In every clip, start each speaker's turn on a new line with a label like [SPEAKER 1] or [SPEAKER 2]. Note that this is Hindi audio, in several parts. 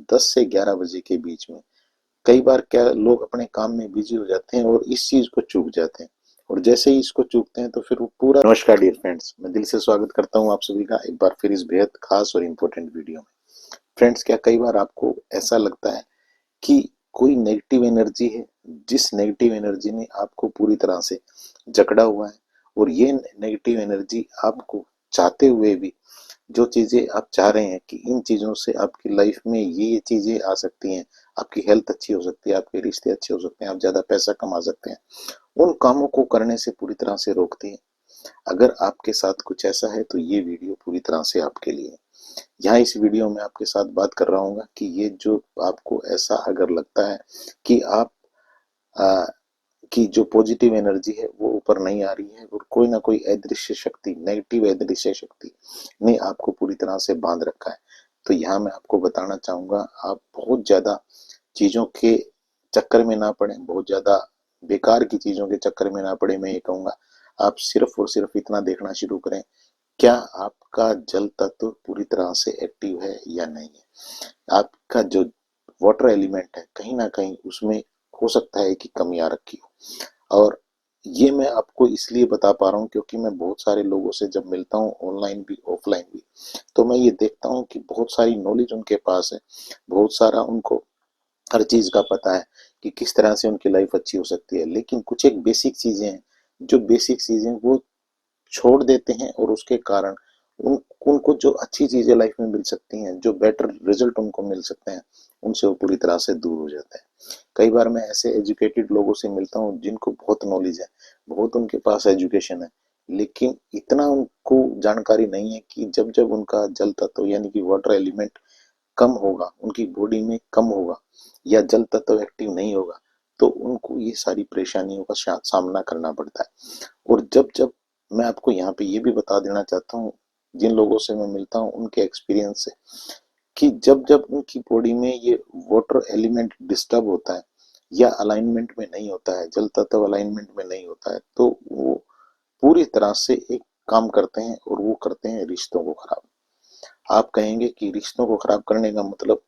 [SPEAKER 1] 10 से 11 बजे के बीच में। कई बार क्या लोग अपने काम में बिजी हो जाते हैं और इस चीज को चूक जाते हैं, और जैसे ही इसको चूकते हैं तो फिर वो पूरा। नमस्कार डियर फ्रेंड्स, मैं दिल से स्वागत करता हूं आप सभी का एक बार फिर इस बेहद खास और इम्पोर्टेंट वीडियो में। फ्रेंड्स, क्या कई बार आपको ऐसा लगता है कि कोई नेगेटिव एनर्जी है, जिस नेगेटिव एनर्जी ने आपको पूरी तरह से जकड़ा हुआ है, और ये नेगेटिव एनर्जी आपको चाहते हुए भी जो चीजें आप चाह रहे हैं कि इन चीजों से आपकी लाइफ में ये चीजें आ सकती हैं, आपकी हेल्थ अच्छी हो सकती है, आपके रिश्ते अच्छे हो सकते हैं, आप ज्यादा पैसा कमा सकते हैं, उन कामों को करने से पूरी तरह से रोकती है। अगर आपके साथ कुछ ऐसा है तो ये वीडियो पूरी तरह से आपके लिए है। यहाँ इस वीडियो में आपके साथ बात कर रहा हूँ कि ये जो आपको ऐसा अगर लगता है कि आप आ, की जो पॉजिटिव एनर्जी है वो ऊपर नहीं आ रही है, और कोई ना कोई अदृश्य शक्ति, नेगेटिव अदृश्य शक्ति ने आपको पूरी तरह से बांध रखा है, तो यहाँ मैं आपको बताना चाहूंगा, आप बहुत ज्यादा चीजों के चक्कर में ना पड़े, बहुत ज्यादा बेकार की चीजों के चक्कर में ना पड़े। मैं ये कहूंगा, आप सिर्फ और सिर्फ इतना देखना शुरू करें, क्या आपका जल तत्व पूरी तरह से एक्टिव है या नहीं है। आपका जो वाटर एलिमेंट है, कहीं ना कहीं उसमें हो सकता है कि कमी आ रखी हो। और ये मैं आपको इसलिए बता पा रहा हूँ क्योंकि मैं बहुत सारे लोगों से जब मिलता हूँ, ऑनलाइन भी ऑफलाइन भी, तो मैं ये देखता हूँ कि बहुत सारी नॉलेज उनके पास है, बहुत सारा उनको हर चीज का पता है कि किस तरह से उनकी लाइफ अच्छी हो सकती है, लेकिन कुछ एक बेसिक चीजें हैं, जो बेसिक चीजें वो छोड़ देते हैं, और उसके कारण उनको जो अच्छी चीजें लाइफ में मिल सकती हैं, जो बेटर रिजल्ट उनको मिल सकते हैं, उनसे वो पूरी तरह से दूर हो जाते हैं। कई बार मैं ऐसे एजुकेटेड लोगों से मिलता हूँ जिनको बहुत नॉलेज है, बहुत उनके पास एजुकेशन है, लेकिन इतना उनको जानकारी नहीं है कि जब जब उनका जल तत्व यानी कि वाटर एलिमेंट कम होगा, उनकी बॉडी में कम होगा, या जल तत्व एक्टिव नहीं होगा, तो उनको ये सारी परेशानियों का सामना करना पड़ता है। और जब जब मैं आपको यहाँ पे ये भी बता देना चाहता हूँ, जिन लोगों से मैं मिलता हूँ उनके एक्सपीरियंस से, कि जब जब उनकी बॉडी में ये वाटर एलिमेंट डिस्टर्ब होता है या अलाइनमेंट में नहीं होता है, जल तत्व अलाइनमेंट में नहीं होता है, तो वो पूरी तरह से एक काम करते हैं, और वो करते हैं रिश्तों को खराब। आप कहेंगे कि रिश्तों को खराब करने का मतलब,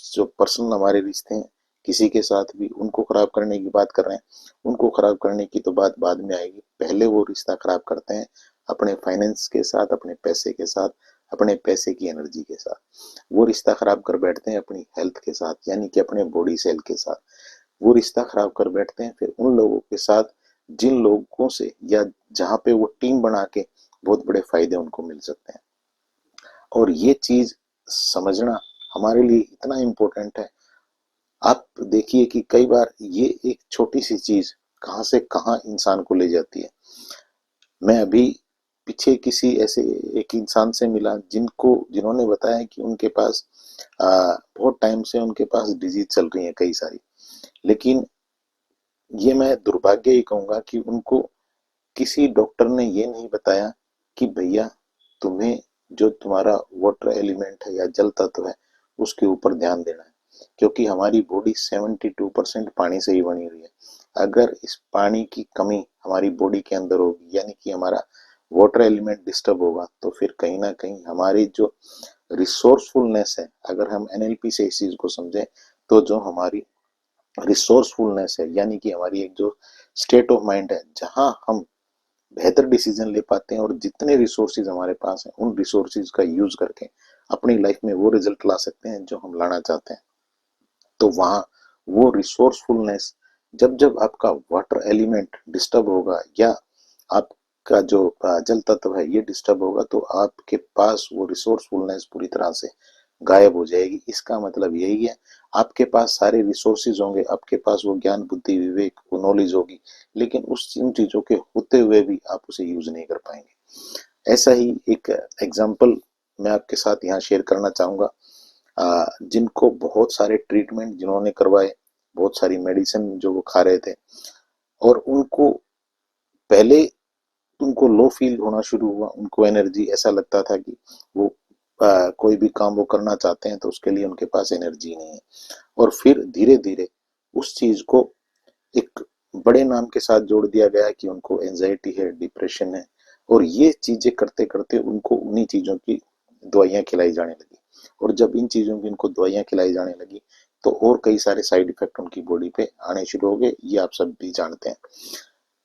[SPEAKER 1] जो पर्सनल हमारे रिश्ते हैं किसी के साथ भी, उनको खराब करने की बात कर रहे हैं। उनको खराब करने की तो बात बाद में आएगी, पहले वो रिश्ता खराब करते हैं अपने फाइनेंस के साथ, अपने पैसे के साथ, अपने पैसे की एनर्जी के साथ। वो रिश्ता खराब कर बैठते हैं अपनी हेल्थ के साथ, यानी कि अपने बॉडी सेल के साथ। वो रिश्ता खराब कर बैठते हैं फिर उन लोगों के साथ जिन लोगों से, या जहाँ पे वो टीम बना के बहुत बड़े फायदे उनको मिल सकते हैं। और ये चीज समझना हमारे लिए इतना इम्पोर्टेंट है। आप देखिए कि कई बार ये एक छोटी सी चीज कहाँ से कहाँ इंसान को ले जाती है। मैं अभी पीछे किसी ऐसे एक इंसान से मिला जिन्होंने बताया कि उनके पास बहुत टाइम से उनके पास डिजीज चल रही है कई सारी, लेकिन ये मैं दुर्भाग्य ही कहूंगा कि उनको किसी डॉक्टर ने ये नहीं बताया कि भैया, तुम्हें जो तुम्हारा वाटर एलिमेंट है या जल तत्व है उसके ऊपर ध्यान देना है, क्योंकि हमारी बॉडी 72% पानी से ही बनी हुई है। अगर इस पानी की कमी हमारी बॉडी के अंदर होगी, यानी कि हमारा वाटर एलिमेंट डिस्टर्ब होगा, तो फिर कहीं ना कहीं हमारी जो रिसोर्सफुलनेस है, अगर हम एनएलपी से इस चीज को समझें, तो जो हमारी रिसोर्सफुलनेस है, यानी कि हमारी एक जो स्टेट ऑफ माइंड है, जहां हम बेहतर डिसीजन ले पाते हैं, और जितने रिसोर्सेज हमारे पास हैं उन रिसोर्सेज का यूज करके अपनी लाइफ में वो रिजल्ट ला सकते हैं जो हम लाना चाहते हैं। तो वहां वो रिसोर्सफुलनेस, जब जब आपका वाटर एलिमेंट डिस्टर्ब होगा, या आपका जो जल तत्व है ये डिस्टर्ब होगा, तो आपके पास वो रिसोर्सफुलनेस पूरी तरह से गायब हो जाएगी। इसका मतलब यही है, आपके पास सारे रिसोर्सेज होंगे, आपके पास वो ज्ञान बुद्धि विवेक वो नॉलेज होगी, लेकिन उस इन चीजों के होते हुए भी आप उसे यूज नहीं कर पाएंगे। ऐसा ही एक एग्जाम्पल मैं आपके साथ यहाँ शेयर करना चाहूंगा। जिनको बहुत सारे ट्रीटमेंट जिन्होंने करवाए, बहुत सारी मेडिसिन जो वो खा रहे थे, और उनको पहले उनको लो फील होना शुरू हुआ, उनको एनर्जी ऐसा लगता था कि वो कोई भी काम वो करना चाहते हैं तो उसके लिए उनके पास एनर्जी नहीं है। और फिर धीरे धीरे उस चीज को एक बड़े नाम के साथ जोड़ दिया गया कि उनको एंजाइटी है, डिप्रेशन है, और ये चीजें करते करते उनको उन्हीं चीजों की दवाइयां खिलाई जाने लगी। और जब इन चीज़ों की इनको दवाइयाँ खिलाई जाने लगी तो और कई सारे साइड इफेक्ट उनकी बॉडी पे आने शुरू हो गए, ये आप सब भी जानते हैं।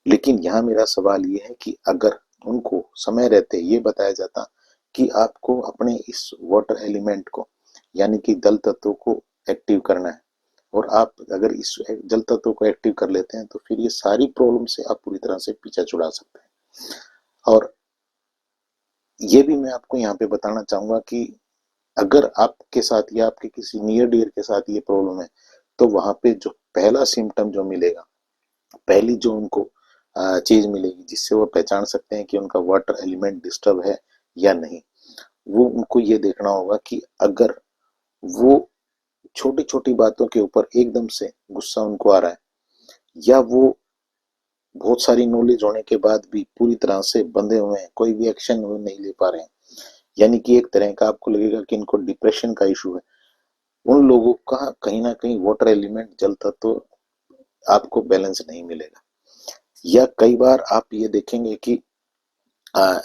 [SPEAKER 1] लेकिन यहाँ मेरा सवाल ये है कि अगर उनको समय रहते ये बताया जाता कि आपको अपने इस वाटर एलिमेंट को यानी कि जल तत्व को एक्टिव करना है, और आप अगर इस जल तत्व को एक्टिव कर लेते हैं तो फिर ये सारी प्रॉब्लम से आप पूरी तरह से पीछा छुड़ा सकते हैं। और ये भी मैं आपको यहाँ पे बताना चाहूंगा कि अगर आपके साथ या आपके किसी नियर डियर के साथ ये प्रॉब्लम है तो वहां पे जो पहला सिम्टम जो मिलेगा, पहली जो उनको चीज मिलेगी जिससे वो पहचान सकते हैं कि उनका वाटर एलिमेंट डिस्टर्ब है या नहीं, वो उनको ये देखना होगा कि अगर वो छोटी छोटी बातों के ऊपर एकदम से गुस्सा उनको आ रहा है, या वो बहुत सारी नॉलेज होने के बाद भी पूरी तरह से बंधे हुए हैं, कोई भी एक्शन वो नहीं ले पा रहे हैं, यानी कि एक तरह का आपको लगेगा कि इनको डिप्रेशन का इशू है, उन लोगों का कहीं ना कहीं वाटर एलिमेंट जल तत्व तो आपको बैलेंस नहीं मिलेगा। या कई बार आप ये देखेंगे कि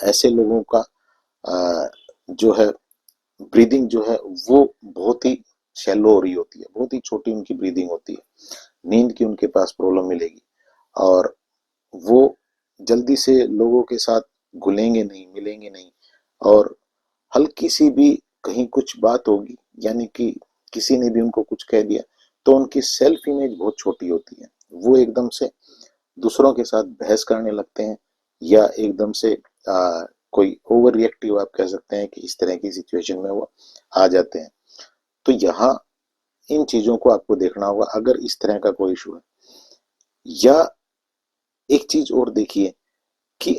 [SPEAKER 1] ऐसे लोगों का जो है ब्रीदिंग जो है वो बहुत ही शैलो हो रही होती है, बहुत ही छोटी उनकी ब्रीदिंग होती है, नींद की उनके पास प्रॉब्लम मिलेगी, और वो जल्दी से लोगों के साथ घुलेंगे नहीं, मिलेंगे नहीं, और हल्की सी भी कहीं कुछ बात होगी यानी कि किसी ने भी उनको कुछ कह दिया तो उनकी सेल्फ इमेज बहुत छोटी होती है, वो एकदम से दूसरों के साथ बहस करने लगते हैं, या एकदम से कोई ओवर रिएक्टिव आप कह सकते हैं कि इस तरह की सिचुएशन में वो आ जाते हैं। तो यहाँ इन चीजों को आपको देखना होगा अगर इस तरह का कोई इशू है। या एक चीज और देखिए कि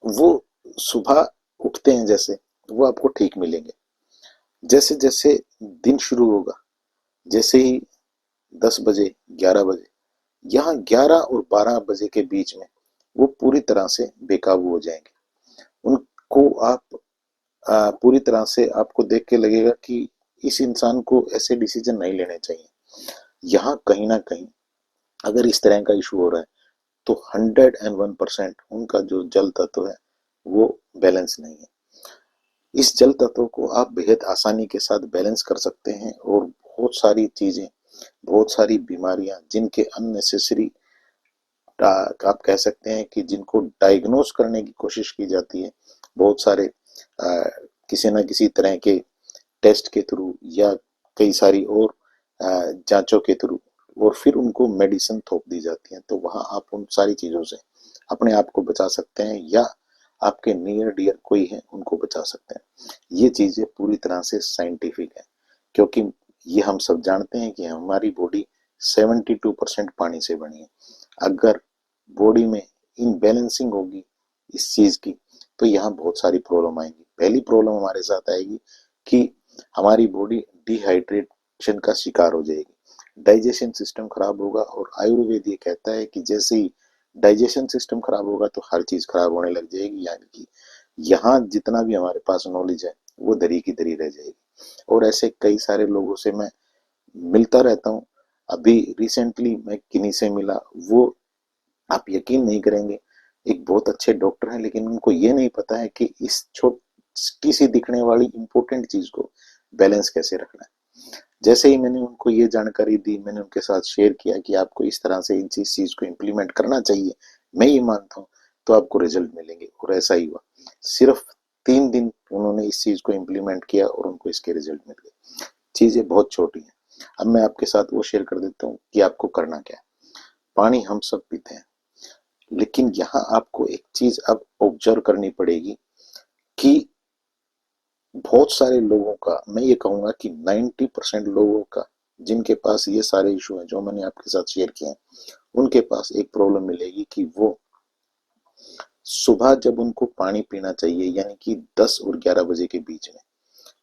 [SPEAKER 1] वो सुबह उठते हैं, जैसे वो आपको ठीक मिलेंगे, जैसे जैसे दिन शुरू होगा, जैसे ही 10 बजे 11 बजे, यहाँ 11 और 12 बजे के बीच में वो पूरी तरह से बेकाबू हो जाएंगे। उनको आप पूरी तरह से आपको देख के लगेगा कि इस इंसान को ऐसे डिसीजन नहीं लेने चाहिए। यहाँ कहीं ना कहीं अगर इस तरह का इशू हो रहा है तो 101% उनका जो जल तत्व है वो बैलेंस नहीं है। इस जल तत्व को आप बेहद आसानी के साथ बैलेंस कर सकते हैं, और बहुत सारी चीजें, बहुत सारी बीमारियां जिनके अननेसेसरी आप कह सकते हैं कि जिनको डायग्नोस करने की कोशिश की जाती है बहुत सारे किसी न किसी तरह के टेस्ट के थ्रू या कई सारी और जांचों के थ्रू, और फिर उनको मेडिसिन थोप दी जाती है, तो वहां आप उन सारी चीजों से अपने आप को बचा सकते हैं, या आपके नियर डियर कोई है उनको बचा सकते हैं। ये चीजें पूरी तरह से साइंटिफिक है, क्योंकि ये हम सब जानते हैं कि हमारी बॉडी 72% पानी से बनी है। अगर बॉडी में इनबैलेंसिंग होगी इस चीज की तो यहाँ बहुत सारी प्रॉब्लम आएंगी। पहली प्रॉब्लम हमारे साथ आएगी कि हमारी बॉडी डिहाइड्रेशन का शिकार हो जाएगी, डाइजेशन सिस्टम खराब होगा, और आयुर्वेद ये कहता है कि जैसे ही डाइजेशन सिस्टम खराब होगा तो हर चीज खराब होने लग जाएगी, यानी कि यहाँ जितना भी हमारे पास नॉलेज है वो दरी की दरी रह जाएगी। और ऐसे कई सारे लोगों से मैं मिलता रहता हूँ। अभी रिसेंटली मैं किन्हीं से मिला, वो आप यकीन नहीं करेंगे एक बहुत अच्छे डॉक्टर हैं, लेकिन उनको ये नहीं पता है कि इस छोटी सी दिखने वाली इंपॉर्टेंट चीज को बैलेंस कैसे रखना है। जैसे ही मैंने उनको ये जानकारी दी, मैंने उनके साथ शेयर किया कि आपको इस तरह से इन चीज को इम्प्लीमेंट करना चाहिए, मैं ये मानता हूँ, तो आपको रिजल्ट मिलेंगे, और ऐसा ही हुआ। सिर्फ 3 दिन उन्होंने इस चीज को इम्प्लीमेंट किया और उनको इसके रिजल्ट मिल गए। चीजें बहुत छोटी हैं। अब मैं आपके साथ वो शेयर कर देता हूँ कि आपको करना क्या है। पानी हम सब पीते हैं, लेकिन यहाँ आपको एक चीज अब ऑब्जर्व करनी पड़ेगी कि बहुत सारे लोगों का, मैं ये कहूंगा कि 90% लोगों का जिनके पास ये सारे इशू हैं जो मैंने आपके साथ शेयर किए हैं, उनके पास एक प्रॉब्लम मिलेगी कि वो सुबह जब उनको पानी पीना चाहिए यानी कि 10 और 11 बजे के बीच में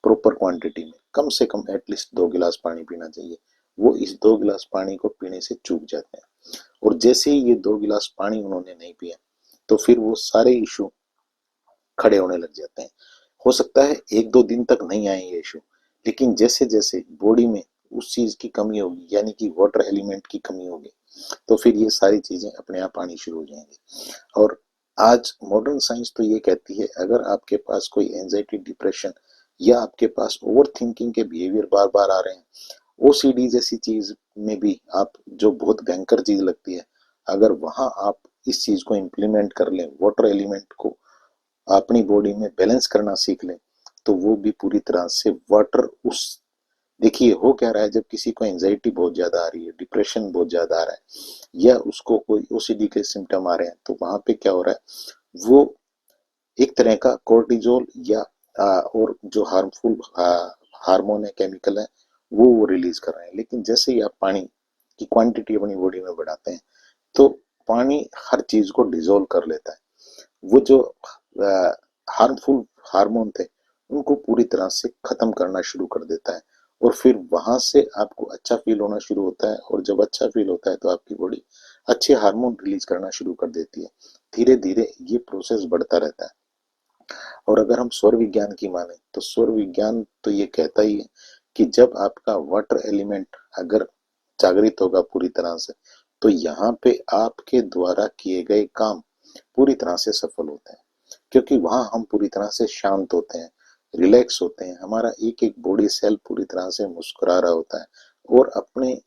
[SPEAKER 1] प्रॉपर क्वांटिटी में कम से कम एटलीस्ट 2 गिलास पानी पीना चाहिए, वो इस 2 गिलास पानी को पीने से चूक जाते हैं। और जैसे ही ये 2 गिलास पानी उन्होंने नहीं पिया तो फिर वो सारे इशू खड़े होने लग जाते हैं। हो सकता है 1-2 दिन तक नहीं आए ये इशू, लेकिन जैसे जैसे बॉडी में उस चीज की कमी होगी यानी कि वाटर एलिमेंट की कमी होगी तो फिर ये सारी चीजें अपने आप आनी शुरू हो जाएंगी। और आज मॉडर्न साइंस तो ये कहती है अगर आपके पास कोई एंजाइटी डिप्रेशन या आपके पास ओवर थिंकिंग के बिहेवियर बार बार आ रहे हैं, ओसीडी जैसी चीज में भी आप, जो बहुत भयंकर चीज लगती है, अगर वहां आप इस चीज को इम्प्लीमेंट कर लें, वाटर एलिमेंट को अपनी बॉडी में बैलेंस करना सीख लें, तो वो भी पूरी तरह से वाटर उस, देखिए हो क्या रहा है, जब किसी को एंजाइटी बहुत ज्यादा आ रही है, डिप्रेशन बहुत ज्यादा आ रहा है, या उसको कोई ओसीडी के सिम्टम आ रहे हैं, तो वहां पे क्या हो रहा है, वो एक तरह का कोर्टिजोल या और जो हार्मफुल हार्मोन है, केमिकल है, वो रिलीज कर रहे हैं। लेकिन जैसे ही आप पानी की क्वांटिटी अपनी बॉडी में बढ़ाते हैं, तो पानी हर चीज को डिजोल्व कर लेता है। वो जो हार्मफुल हार्मोन थे, उनको पूरी तरह से खत्म करना शुरू कर देता है, और फिर वहां से आपको अच्छा फील होना शुरू होता है, और जब अच्छा फील होता है तो आपकी बॉडी अच्छे हार्मोन रिलीज करना शुरू कर देती है। धीरे धीरे ये प्रोसेस बढ़ता रहता है। और अगर हम सौर विज्ञान की माने, तो सौर विज्ञान तो ये कहता ही है कि जब आपका वाटर एलिमेंट अगर जागृत होगा पूरी तरह से, तो यहाँ पे आपके द्वारा किए गए काम पूरी तरह से सफल होते हैं, क्योंकि वहां हम पूरी तरह से शांत होते हैं, रिलैक्स होते हैं, हमारा एक एक बॉडी सेल पूरी तरह से मुस्कुरा रहा होता है, और अपने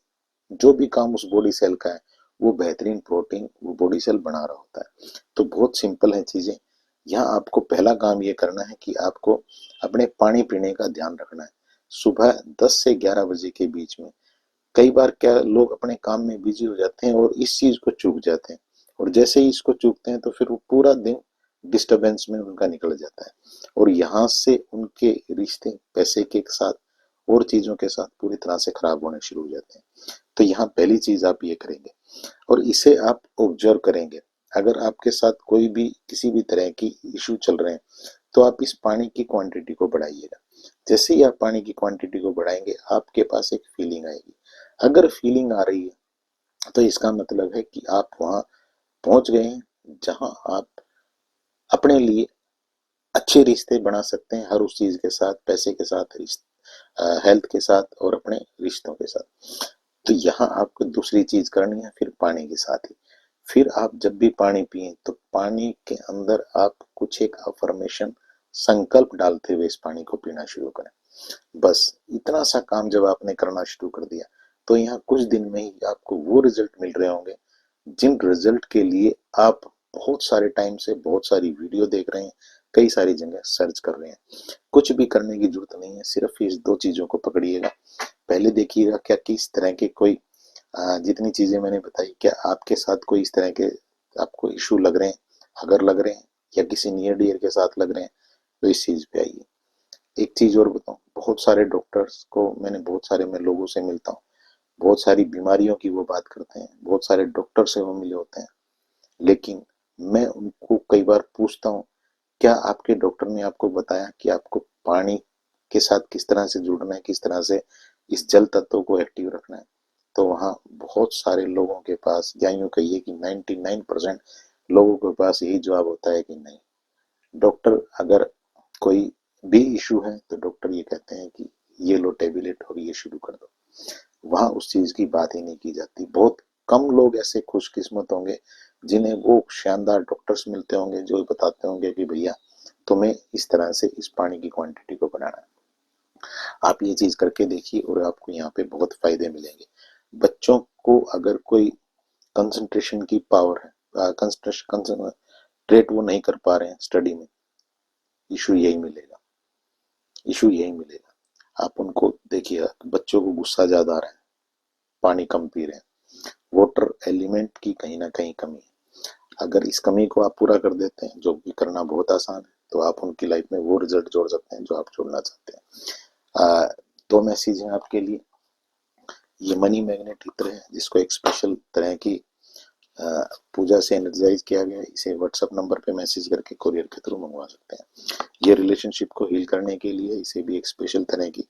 [SPEAKER 1] जो भी काम उस बॉडी सेल का है, वो बेहतरीन प्रोटीन वो बॉडी सेल बना रहा होता है। तो बहुत सिंपल है चीजें। यहाँ आपको पहला काम ये करना है कि आपको अपने पानी पीने का ध्यान रखना है। सुबह 10 से 11 बजे के बीच में, कई बार क्या लोग अपने काम में बिजी हो जाते हैं और इस चीज को चूक जाते हैं, और जैसे ही इसको चूकते हैं तो फिर वो पूरा दिन डिस्टरबेंस में उनका निकल जाता है, और यहाँ से उनके रिश्ते पैसे के साथ और चीजों के साथ पूरी तरह से खराब होने शुरू हो जाते हैं। तो यहाँ पहली चीज आप ये करेंगे, और इसे आप ऑब्जर्व करेंगे। अगर आपके साथ कोई भी किसी भी तरह की इश्यू चल रहे हैं, तो आप इस पानी की क्वांटिटी को बढ़ाइएगा। जैसे ही आप पानी की क्वांटिटी को बढ़ाएंगे, आपके पास एक फीलिंग आएगी। अगर फीलिंग आ रही है, तो इसका मतलब है कि आप वहां पहुंच गए हैं जहां आप अपने लिए अच्छे रिश्ते बना सकते हैं, हर उस चीज के साथ, पैसे के साथ, हेल्थ के साथ, और अपने रिश्तों के साथ। तो यहाँ आपको दूसरी चीज करनी है फिर पानी के साथ ही। फिर आप जब भी पानी पिए, तो पानी के अंदर आप कुछ एक अफर्मेशन, संकल्प डालते हुए इस पानी को पीना शुरू करें। बस इतना सा काम जब आपने करना शुरू कर दिया, तो यहाँ कुछ दिन में ही आपको वो रिजल्ट मिल रहे होंगे जिन रिजल्ट के लिए आप बहुत सारे टाइम से बहुत सारी वीडियो देख रहे हैं, कई सारी जगह सर्च कर रहे हैं। कुछ भी करने की जरूरत नहीं है, सिर्फ इस दो चीजों को पकड़िएगा। पहले देखिएगा क्या किस तरह के कोई जितनी चीजें मैंने बताई, क्या आपके साथ कोई इस तरह के आपको इशू लग रहे हैं। अगर लग रहे हैं, या किसी नियर डियर के साथ लग रहे हैं, तो इस चीज पे आइए। एक चीज और बताऊं, बहुत सारे डॉक्टर्स को मैंने, बहुत सारे मैं लोगों से मिलता हूँ, बहुत सारी बीमारियों की वो बात करते हैं, बहुत सारे डॉक्टर से वो मिले होते हैं, लेकिन मैं उनको कई बार पूछता हूँ, क्या आपके डॉक्टर ने आपको बताया कि आपको पानी के साथ किस तरह से जुड़ना है, किस तरह से इस जल तत्व को एक्टिव रखना है। तो वहाँ बहुत सारे लोगों के पास, या यूं कहिए कि 99% लोगों के पास यही जवाब होता है कि नहीं। डॉक्टर अगर कोई भी इशू है, तो डॉक्टर ये कहते हैं कि ये लो टेबलेट और ये शुरू कर दो। वहां उस चीज की बात ही नहीं की जाती। बहुत कम लोग ऐसे खुशकिस्मत होंगे जिन्हें वो शानदार डॉक्टर्स मिलते होंगे जो बताते होंगे कि भैया तुम्हें इस तरह से इस पानी की क्वांटिटी को बढ़ाना है। आप ये चीज करके देखिए, और आपको यहाँ पे बहुत फायदे मिलेंगे। बच्चों को अगर कोई कंसंट्रेशन की पावर है, कंसंट्रेट वो नहीं कर पा रहे हैं स्टडी में, इशू यही मिलेगा, इशू यही मिलेगा। आप उनको देखिए, बच्चों को गुस्सा ज्यादा आ रहा है, पानी कम पी रहे हैं, वाटर एलिमेंट की कहीं ना कहीं कमी है। अगर इस कमी को आप पूरा कर देते हैं, जो कि करना बहुत आसान है, तो आप उनकी लाइफ में वो रिजल्ट जोड़ सकते हैं जो आप जोड़ना चाहते हैं। दो मैसेज हैं आपके लिए। ये मनी मैग्नेट इत्र है, जिसको एक स्पेशल तरह की पूजा से एनर्जाइज किया गया है। इसे व्हाट्सएप नंबर पे मैसेज करके कोरियर के थ्रू मंगवा सकते हैं। ये रिलेशनशिप को हील करने के लिए, इसे भी एक स्पेशल तरह की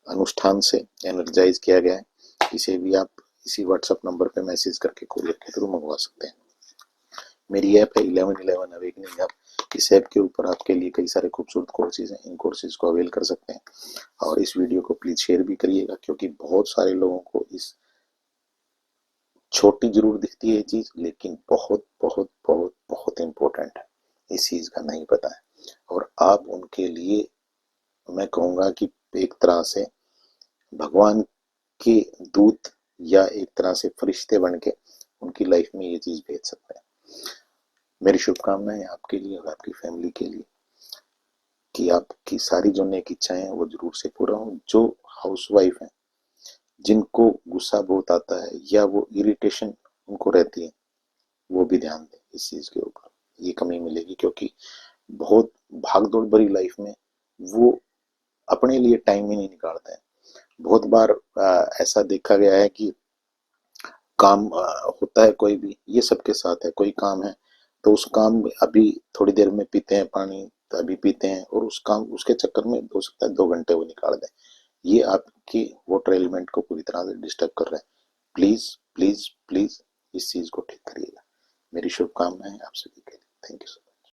[SPEAKER 1] अनुष्ठान से एनर्जाइज किया गया है। इसे भी आप इसी व्हाट्सएप नंबर पे मैसेज करके कोरियर के थ्रू मंगवा सकते हैं। मेरी ऐप है 1111 अवेकनिंग ऐप। इस ऐप के ऊपर आपके लिए कई सारे खूबसूरत कोर्सेज हैं, इन कोर्सेज को अवेल कर सकते हैं। और इस वीडियो को प्लीज शेयर भी करिएगा, क्योंकि बहुत सारे लोगों को इस, छोटी जरूर दिखती है ये चीज, लेकिन बहुत बहुत बहुत बहुत इंपॉर्टेंट है, इस चीज का नहीं पता है। और आप उनके लिए मैं कहूँगा कि एक तरह से भगवान के दूत या एक तरह से फरिश्ते बन के उनकी लाइफ में ये चीज़ भेज सकते हैं। मेरी शुभकामनाएं आपके लिए और आपकी फैमिली के लिए कि आपकी सारी जो नेक इच्छाएं हैं वो ज़रूर से पूरा हों। जो हाउसवाइफ हैं, जिनको गुस्सा बहुत आता है या वो इरिटेशन उनको रहती है, वो भी ध्यान दें इस चीज़ के ऊपर। ये कमी मिलेगी क्योंकि बहुत भाग-दौड़ भरी लाइफ में वो अपने लिए टाइम ही नहीं निकालते हैं। बहुत बार ऐसा देखा गया है कि काम होता है कोई भी, ये सबके साथ है, कोई काम है तो उस काम में अभी थोड़ी देर में पीते हैं पानी, तो अभी पीते हैं और उस काम उसके चक्कर में हो सकता है 2 घंटे वो निकाल दें। ये आपकी वाटर एलिमेंट को पूरी तरह से डिस्टर्ब कर रहा है। प्लीज प्लीज प्लीज इस चीज को ठीक करिएगा। मेरी शुभकामनाएं आप सभी के लिए। Thank you.